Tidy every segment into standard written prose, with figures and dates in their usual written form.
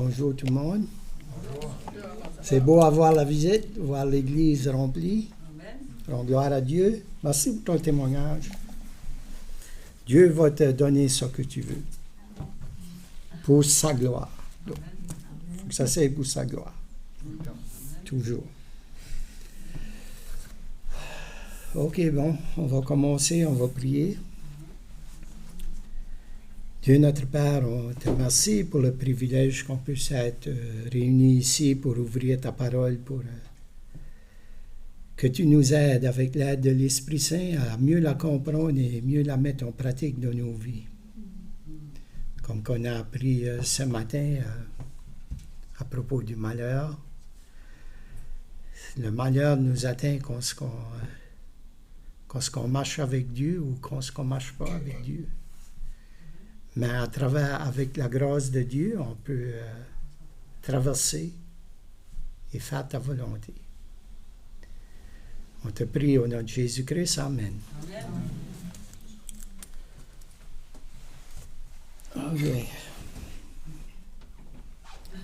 Bonjour tout le monde. C'est beau avoir la visite, voir l'église remplie. Rends gloire à Dieu. Merci pour ton témoignage. Dieu va te donner ce que tu veux. Pour sa gloire. Ça, c'est pour sa gloire. Toujours. OK, bon, on va commencer, on va prier. Dieu notre Père, on te remercie pour le privilège qu'on puisse être réunis ici pour ouvrir ta parole, pour que tu nous aides avec l'aide de l'Esprit Saint à mieux la comprendre et mieux la mettre en pratique dans nos vies. Comme qu'on a appris ce matin à propos du malheur. Le malheur nous atteint quand on marche avec Dieu ou quand on ne marche pas avec Dieu. Mais avec la grâce de Dieu, on peut traverser et faire ta volonté. On te prie au nom de Jésus-Christ. Amen. OK.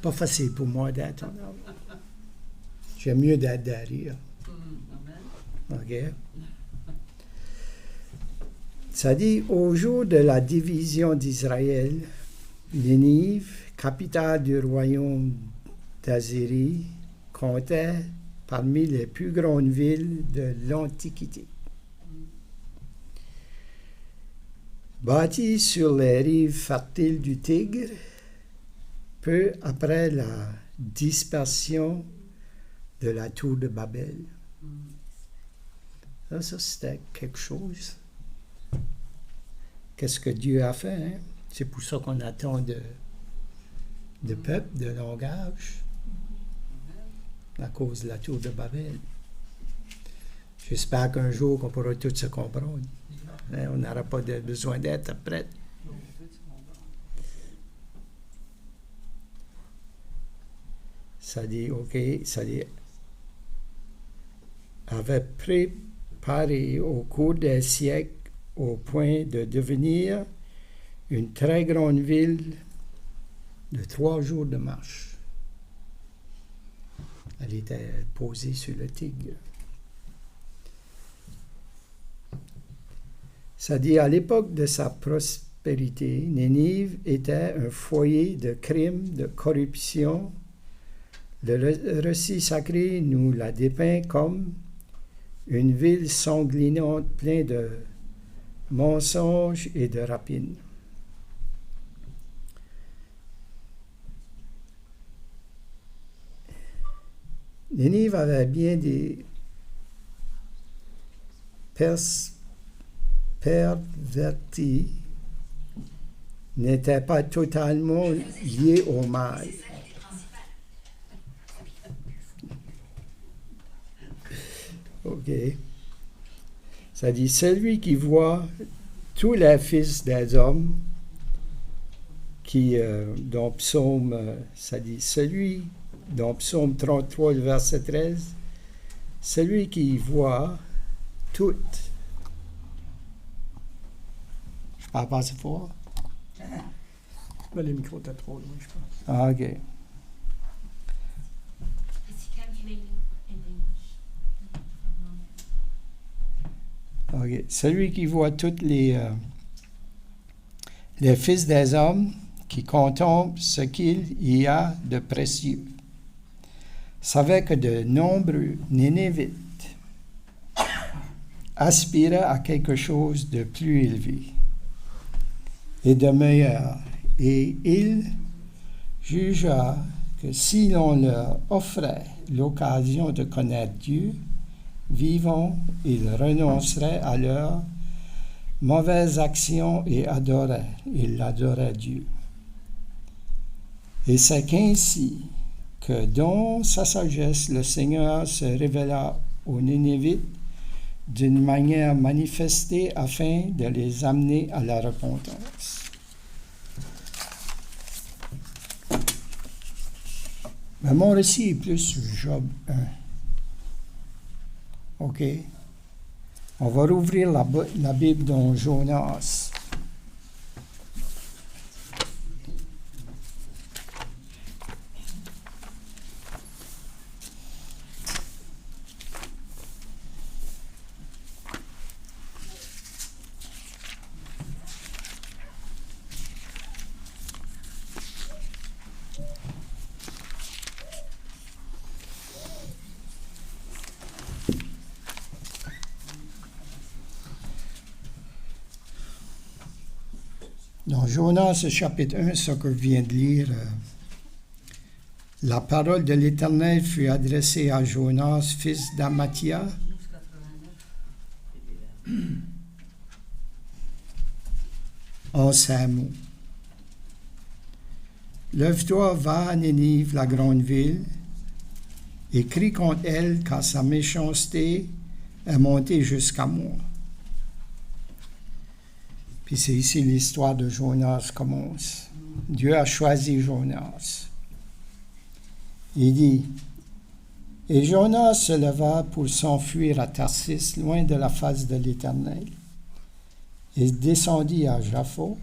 Pas facile pour moi d'être en avant. J'aime mieux d'être derrière. OK. Ça dit, au jour de la division d'Israël, Ninive, capitale du royaume d'Assyrie, comptait parmi les plus grandes villes de l'Antiquité. Bâtie sur les rives fertiles du Tigre, peu après la dispersion de la tour de Babel. Ça c'était quelque chose. Qu'est-ce que Dieu a fait? Hein? C'est pour ça qu'on attend de peuple, de langage, à cause de la tour de Babel. J'espère qu'un jour, on pourra tous se comprendre. Hein? On n'aura pas besoin d'être prêts. Ça dit, OK, ça dit, avait préparé au cours des siècles au point de devenir une très grande ville de 3 jours de marche. Elle était posée sur le Tigre. Ça dit, à l'époque de sa prospérité, Ninive était un foyer de crimes, de corruption. Le récit sacré nous la dépeint comme une ville sanguinante pleine de mensonges et de rapines. Ninive avait bien des pervertis, n'était pas totalement lié au mal. OK. Ça dit, celui qui voit tous les fils des hommes, dans Psaume, ça dit, celui, dans Psaume 33, le verset 13, celui qui voit toutes. Je parle pas assez fort. Le micro était trop loin, je pense. Ah, OK. OK. Celui qui voit tous les fils des hommes, qui contemple ce qu'il y a de précieux, savait que de nombreux Nénévites aspiraient à quelque chose de plus élevé et de meilleur. Et il jugea que si l'on leur offrait l'occasion de connaître Dieu, vivant, ils renonceraient à leurs mauvaises actions et ils adoraient Dieu. Et c'est qu'ainsi que dans sa sagesse, le Seigneur se révéla aux Nénévites d'une manière manifestée afin de les amener à la repentance. Mais mon récit est plus sur Job 1. OK? On va rouvrir la Bible dans Jonas. Dans Jonas, chapitre 1, ce que je viens de lire, la parole de l'Éternel fut adressée à Jonas, fils d'Amathias. En ces mots. Lève-toi, va à Nénive, la grande ville, et crie contre elle, car sa méchanceté est montée jusqu'à moi. Puis c'est ici l'histoire de Jonas commence. Dieu a choisi Jonas. Il dit, « Et Jonas se leva pour s'enfuir à Tarsis, loin de la face de l'Éternel. Il descendit à Jaffo,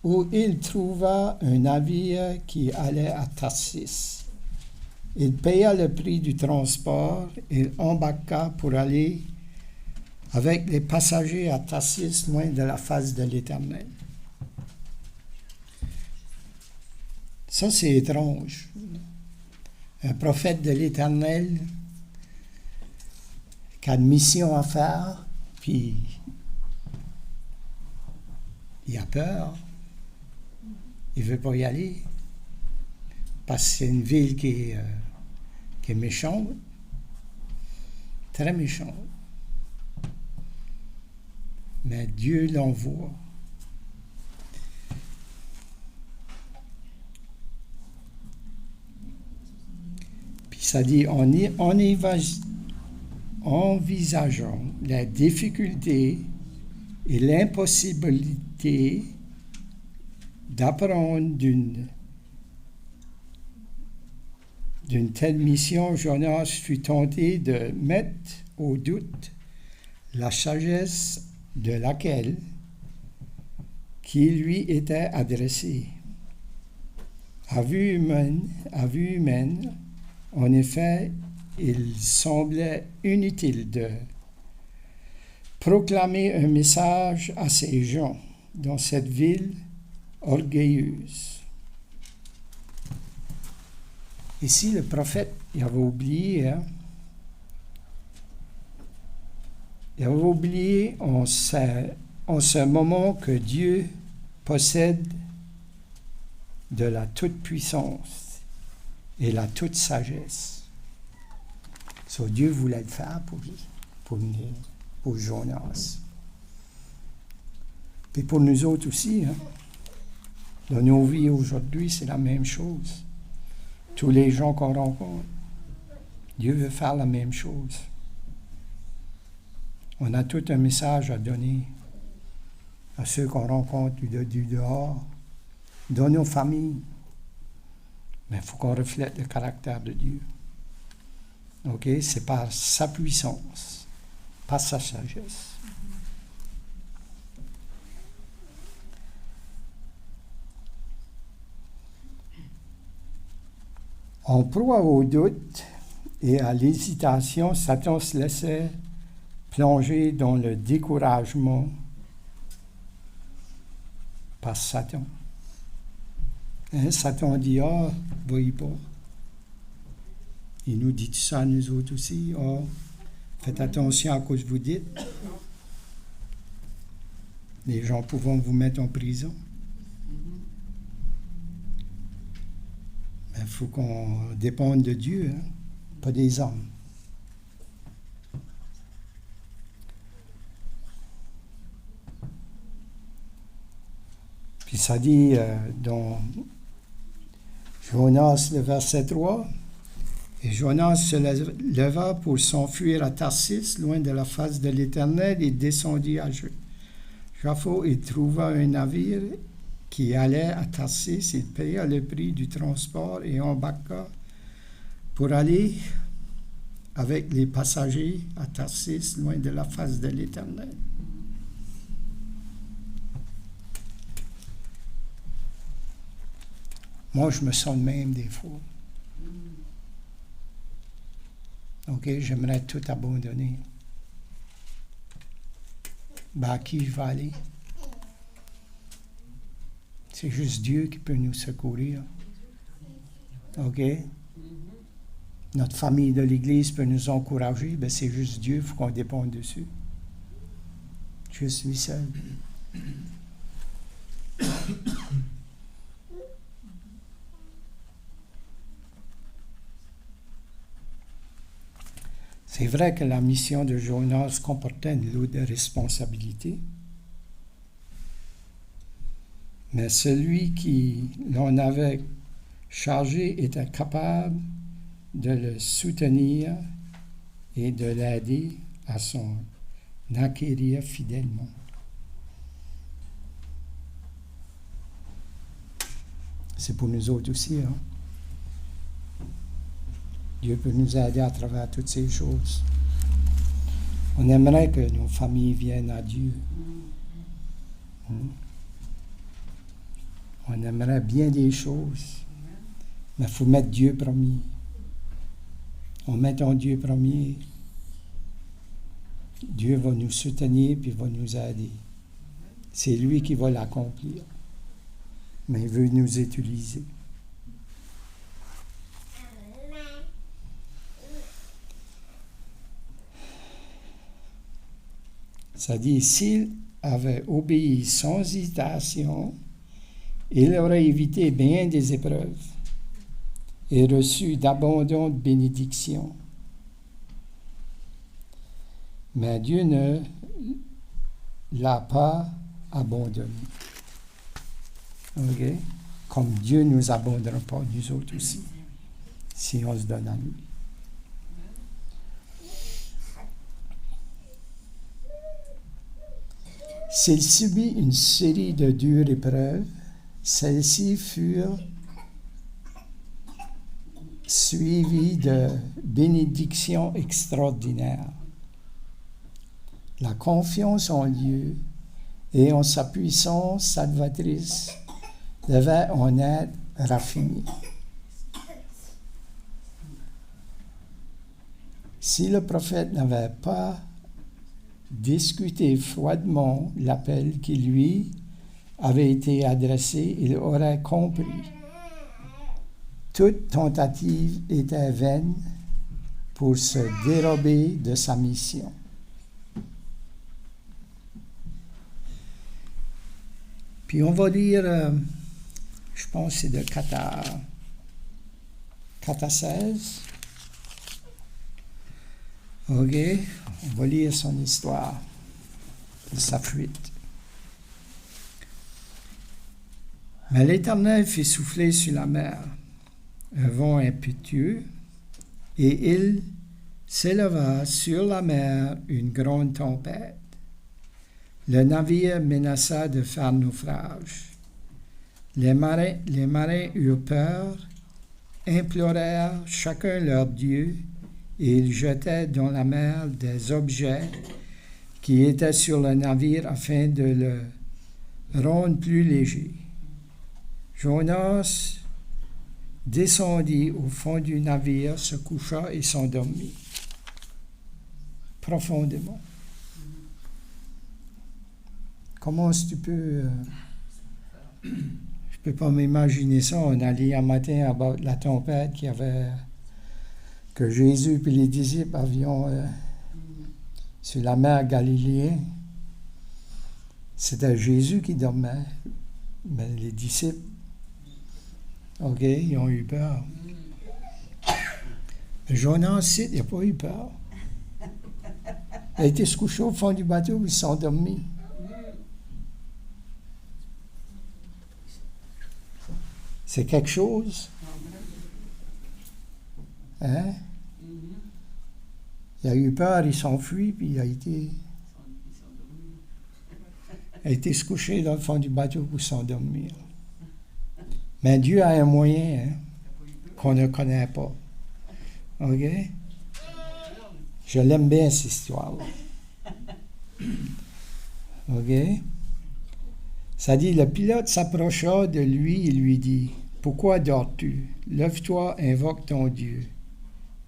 où il trouva un navire qui allait à Tarsis. Il paya le prix du transport, il embarqua pour aller avec les passagers à Tarsis, loin de la face de l'Éternel. » Ça, c'est étrange. Un prophète de l'Éternel qui a une mission à faire, puis il a peur. Il ne veut pas y aller. Parce que c'est une ville qui est méchante. Très méchante. Mais Dieu l'envoie. Puis ça dit, en envisageant la difficulté et l'impossibilité d'apprendre d'une telle mission, Jonas fut tenté de mettre au doute la sagesse de laquelle qui lui était adressée. À vue humaine, en effet, il semblait inutile de proclamer un message à ces gens dans cette ville orgueilleuse. Ici, le prophète, il avait oublié, il avait oublié en ce moment que Dieu possède de la toute-puissance et la toute-sagesse. So, Dieu voulait le faire pour Jonas. Puis pour nous autres aussi, dans nos vies aujourd'hui, c'est la même chose. Tous les gens qu'on rencontre, Dieu veut faire la même chose. On a tout un message à donner à ceux qu'on rencontre du dehors, dans nos familles. Mais il faut qu'on reflète le caractère de Dieu. OK? C'est par sa puissance, par sa sagesse. En proie au doute et à l'hésitation, Satan se laissait plonger dans le découragement par Satan. Satan dit, va-y pas. Il nous dit tout ça, nous autres aussi. Faites attention à quoi vous dites. Les gens pourront vous mettre en prison. Il faut qu'on dépende de Dieu, pas des hommes. Puis ça dit dans Jonas, le verset 3, « Et Jonas se leva pour s'enfuir à Tarsis, loin de la face de l'Éternel, et descendit à Jaffo et trouva un navire qui allait à Tarsis. Il paya le prix du transport et embarqua pour aller avec les passagers à Tarsis, loin de la face de l'Éternel. » Moi, je me sens de même des fois. OK, j'aimerais tout abandonner. À qui je vais aller? C'est juste Dieu qui peut nous secourir. OK? Notre famille de l'Église peut nous encourager. C'est juste Dieu, il faut qu'on dépende dessus. Je suis seul. C'est vrai que la mission de Jonas comportait une lourde responsabilité, mais celui qui l'on avait chargé était capable de le soutenir et de l'aider à s'en acquérir fidèlement. C'est pour nous autres aussi, hein? Dieu peut nous aider à travers toutes ces choses. On aimerait que nos familles viennent à Dieu. On aimerait bien des choses, mais il faut mettre Dieu premier. En mettant Dieu premier, Dieu va nous soutenir puis va nous aider. C'est lui qui va l'accomplir, mais il veut nous utiliser. Ça dit, s'il avait obéi sans hésitation, il aurait évité bien des épreuves et reçu d'abondantes bénédictions. Mais Dieu ne l'a pas abandonné. OK? Comme Dieu ne nous abandonnera pas, nous autres aussi, si on se donne à lui. S'il subit une série de dures épreuves, celles-ci furent suivies de bénédictions extraordinaires. La confiance en Dieu et en sa puissance salvatrice devait en être raffinée. Si le prophète n'avait pas discuté froidement l'appel qui lui avait été adressé, il aurait compris. Toute tentative était vaine pour se dérober de sa mission. Puis on va lire, je pense que c'est de 4 à 16. OK, on va lire son histoire de sa fuite. Mais l'Éternel fit souffler sur la mer un vent impétueux, et il s'éleva sur la mer une grande tempête. Le navire menaça de faire naufrage. Les marins eurent peur, implorèrent chacun leur Dieu, et ils jetaient dans la mer des objets qui étaient sur le navire afin de le rendre plus léger. Jonas descendit au fond du navire, se coucha et s'endormit profondément. Comment est-ce que tu peux... je ne peux pas m'imaginer ça. On allait un matin à la tempête que Jésus et les disciples avaient sur la mer Galiléenne. C'était Jésus qui dormait, mais les disciples, OK, ils ont eu peur. Mais Jonas, il n'a pas eu peur. Il a été se coucher au fond du bateau, il s'est endormi. C'est quelque chose. Hein? Il a eu peur, il s'enfuit, puis il a été se coucher dans le fond du bateau pour s'endormir. Mais Dieu a un moyen qu'on ne connaît pas. OK? Je l'aime bien, cette histoire-là. OK? Ça dit, le pilote s'approcha de lui et lui dit, « Pourquoi dors-tu? Lève-toi, invoque ton Dieu.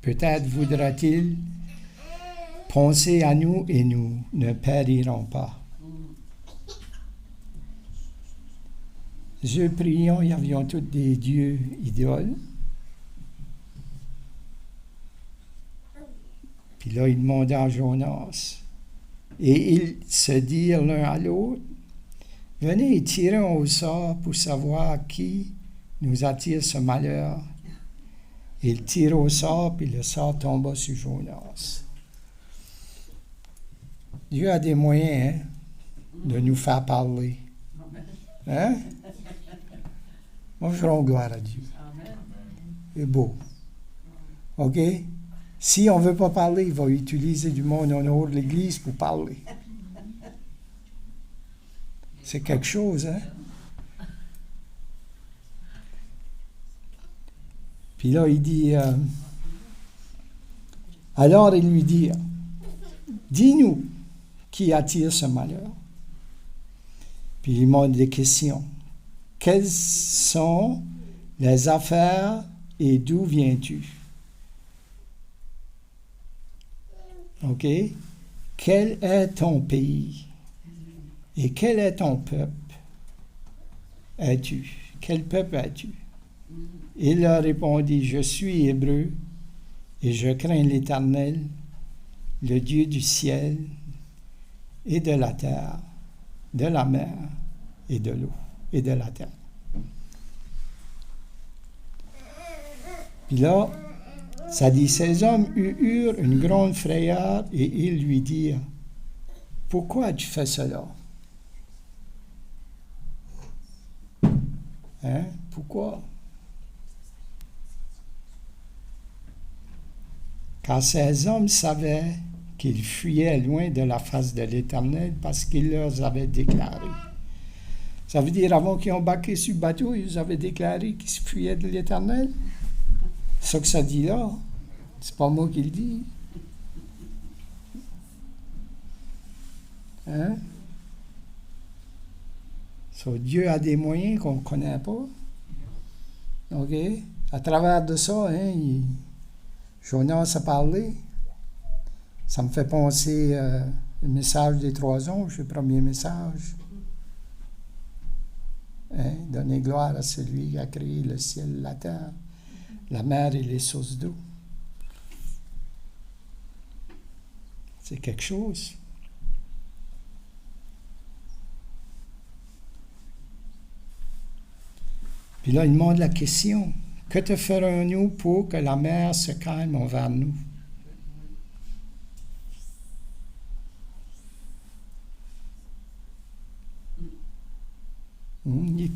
Peut-être voudra-t-il penser à nous et nous ne périrons pas. » Eux prions, ils avaient tous des dieux idoles. Puis là, il demanda à Jonas. Et ils se dirent l'un à l'autre, « Venez et tirons au sort pour savoir qui nous attire ce malheur. » Ils tirent au sort, puis le sort tomba sur Jonas. Dieu a des moyens de nous faire parler. Hein? Moi, je rends gloire à Dieu. C'est beau. OK? Si on ne veut pas parler, il va utiliser du monde en dehors de l'Église pour parler. C'est quelque chose, hein? Puis là, il dit... alors, il lui dit, dis-nous qui attire ce malheur. Puis il demande des questions. Quelles sont les affaires et d'où viens-tu? OK? Quel est ton pays? Et quel est ton peuple? Es-tu? Quel peuple es-tu? Il leur répondit, je suis hébreu et je crains l'Éternel, le Dieu du ciel et de la terre, de la mer et de l'eau et de la terre. Puis là, ça dit, ces hommes eurent une grande frayeur et ils lui dirent, pourquoi tu fais cela? Hein? Pourquoi? Car ces hommes savaient qu'ils fuyaient loin de la face de l'Éternel parce qu'il leur avait déclaré. Ça veut dire, avant qu'ils ont embarqué sur le bateau, ils avaient déclaré qu'ils se fuyaient de l'Éternel. C'est ça que ça dit là. C'est pas moi qui le dis. Hein? So, Dieu a des moyens qu'on ne connaît pas. OK? À travers de ça, Jonas a parlé. Ça me fait penser le message des 3 anges, le premier message. Hein? Donner gloire à celui qui a créé le ciel, la terre, la mer et les sources d'eau. C'est quelque chose. Puis là, il demande la question. Que te ferons-nous pour que la mer se calme envers nous?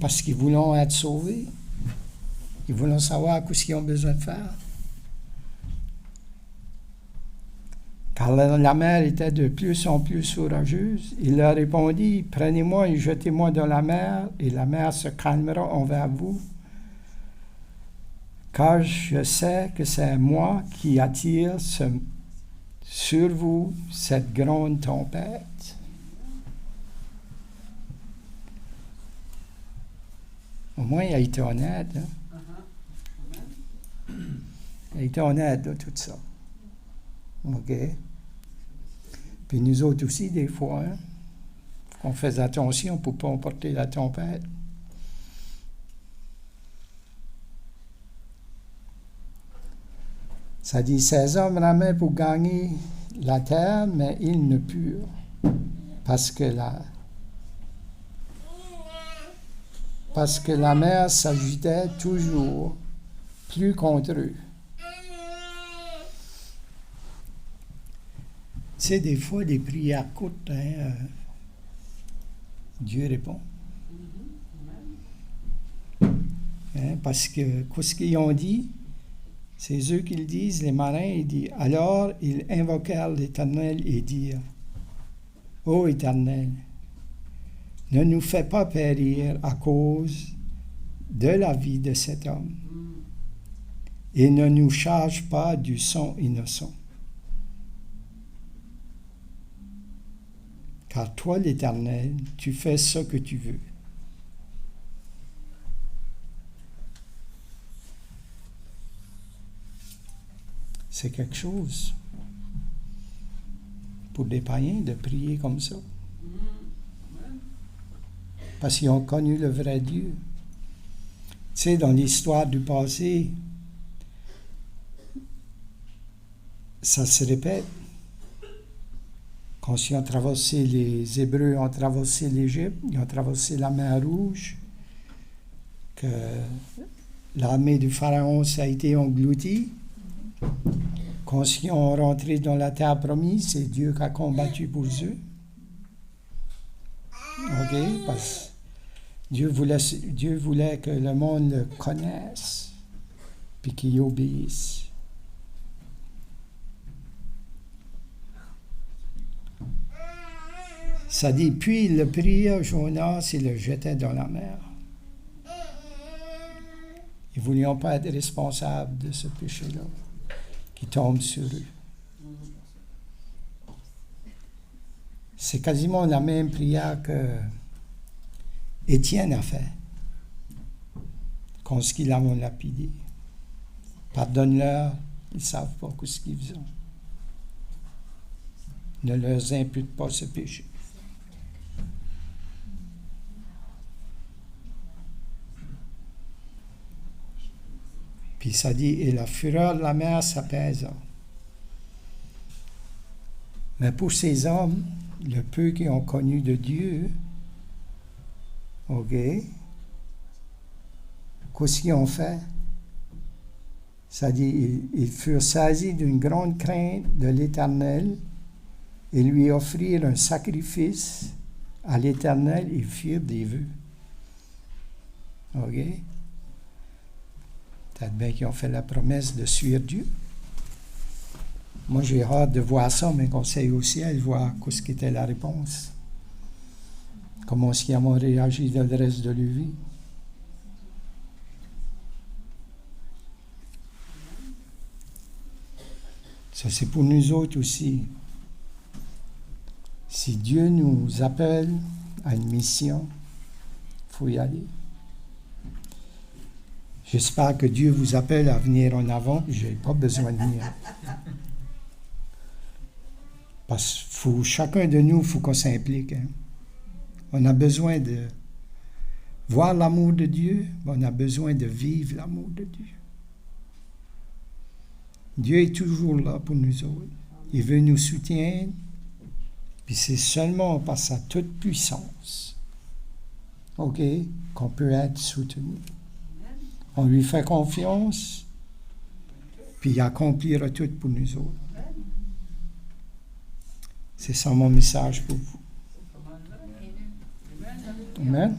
Parce qu'ils voulaient être sauvés. Ils voulaient savoir ce qu'ils ont besoin de faire. Car la mer était de plus en plus orageuse. Il leur répondit, « Prenez-moi et jetez-moi dans la mer, et la mer se calmera envers vous. Car je sais que c'est moi qui attire sur vous cette grande tempête. » Au moins, il a été honnête. Hein? Il a été honnête de tout ça. OK? Puis nous autres aussi, des fois, on fait attention pour ne pas emporter la tempête. Ça dit, ces hommes ramaient pour gagner la terre, mais ils ne purent, parce que la mer s'agitait toujours plus contre eux. Tu sais, des fois, des prières courtes, Dieu répond. Parce que, qu'est-ce qu'ils ont dit? C'est eux qui le disent, les marins, ils disent. Alors, ils invoquèrent l'Éternel et dirent, « Ô Éternel, ne nous fais pas périr à cause de la vie de cet homme, et ne nous charge pas du sang innocent. Car toi, l'Éternel, tu fais ce que tu veux. » C'est quelque chose pour des païens de prier comme ça. Parce qu'ils ont connu le vrai Dieu. Tu sais, dans l'histoire du passé, ça se répète. Quand ils ont traversé, les Hébreux ont traversé l'Égypte, ils ont traversé la mer Rouge, que l'armée du Pharaon ça a été engloutie. Quand ils sont rentrés dans la terre promise, c'est Dieu qui a combattu pour eux. OK? Parce que Dieu voulait que le monde le connaisse, puis qu'il obéisse. Ça dit, puis il le pria, Jonas, et le jetait dans la mer. Ils ne voulaient pas être responsables de ce péché-là qui tombe sur eux. C'est quasiment la même prière que Étienne a fait quand ce qu'il a lapidé. Pardonne-leur, ils ne savent pas ce qu'ils font. Ne leur impute pas ce péché. Puis ça dit, et la fureur de la mer s'apaisa. Mais pour ces hommes, le peu qui ont connu de Dieu, OK, qu'est-ce qu'ils ont fait? Ça dit, ils furent saisis d'une grande crainte de l'Éternel et lui offrirent un sacrifice à l'Éternel et firent des vœux. OK? Peut-être bien qu'ils ont fait la promesse de suivre Dieu. Moi, j'ai hâte de voir ça, mais conseil au ciel, voir ce qu'était la réponse. Comment est-ce qu'ils ont réagi dans le reste de leur vie. Ça, c'est pour nous autres aussi. Si Dieu nous appelle à une mission, il faut y aller. J'espère que Dieu vous appelle à venir en avant, puis je n'ai pas besoin de venir. Parce que chacun de nous, il faut qu'on s'implique. Hein. On a besoin de voir l'amour de Dieu, mais on a besoin de vivre l'amour de Dieu. Dieu est toujours là pour nous autres. Il veut nous soutenir, puis c'est seulement par sa toute puissance, OK, qu'on peut être soutenu. On lui fait confiance, puis il accomplira tout pour nous autres. C'est ça mon message pour vous. Amen.